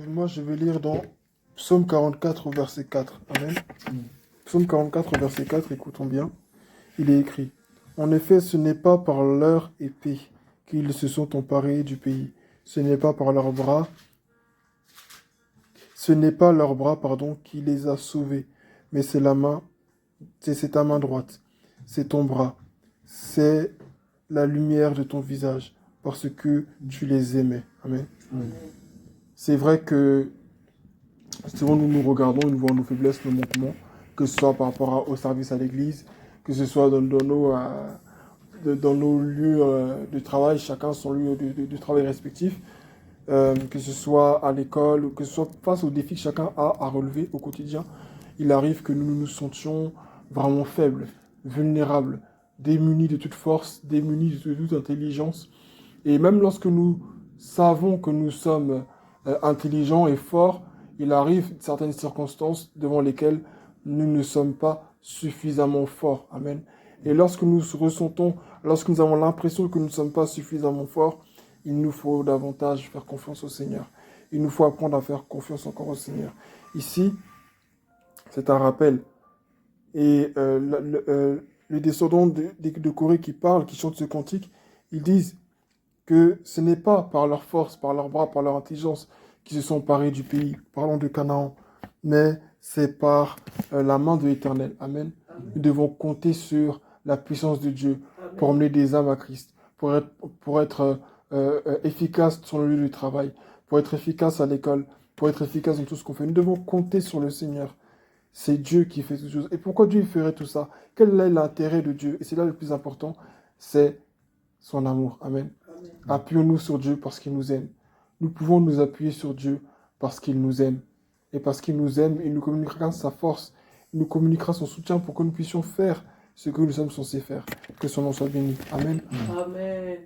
Moi, je vais lire dans Psaume 44 au verset 4. Amen. Psaume 44 au verset 4, écoutons bien. Il est écrit: En effet, ce n'est pas par leur épée qu'ils se sont emparés du pays. Ce n'est pas par leurs bras, ce n'est pas leur bras, pardon, qui les a sauvés, mais c'est ta main droite, c'est ton bras, c'est la lumière de ton visage, parce que tu les aimais. Amen. C'est vrai que souvent nous nous regardons, nous voyons nos faiblesses, nos manquements, que ce soit par rapport au service à l'église, que ce soit dans nos lieux de travail, chacun son lieu de travail respectif, que ce soit à l'école, ou que ce soit face aux défis que chacun a à relever au quotidien. Il arrive que nous nous sentions vraiment faibles, vulnérables, démunis de toute force, démunis de toute intelligence. Et même lorsque nous savons que nous sommes intelligents et forts, il arrive certaines circonstances devant lesquelles nous ne sommes pas suffisamment forts. Amen. Et lorsque nous ressentons, lorsque nous avons l'impression que nous ne sommes pas suffisamment forts, il nous faut davantage faire confiance au Seigneur. Il nous faut apprendre à faire confiance encore au Seigneur. Ici, c'est un rappel. Et les descendants de Corée qui parlent, qui chantent ce cantique, ils disent que ce n'est pas par leur force, par leurs bras, par leur intelligence qu'ils se sont emparés du pays, parlons de Canaan, mais c'est par la main de l'Éternel. Amen. Nous devons compter sur la puissance de Dieu pour emmener des âmes à Christ, pour être efficace sur le lieu de travail, pour être efficace à l'école, pour être efficace dans tout ce qu'on fait. Nous devons compter sur le Seigneur. C'est Dieu qui fait toutes choses. Et pourquoi Dieu ferait tout ça? Quel est l'intérêt de Dieu? Et c'est là le plus important, c'est son amour. Amen. Appuyons-nous sur Dieu parce qu'il nous aime. Nous pouvons nous appuyer sur Dieu parce qu'il nous aime. Et parce qu'il nous aime, il nous communiquera sa force, il nous communiquera son soutien pour que nous puissions faire ce que nous sommes censés faire. Que son nom soit béni. Amen. Amen.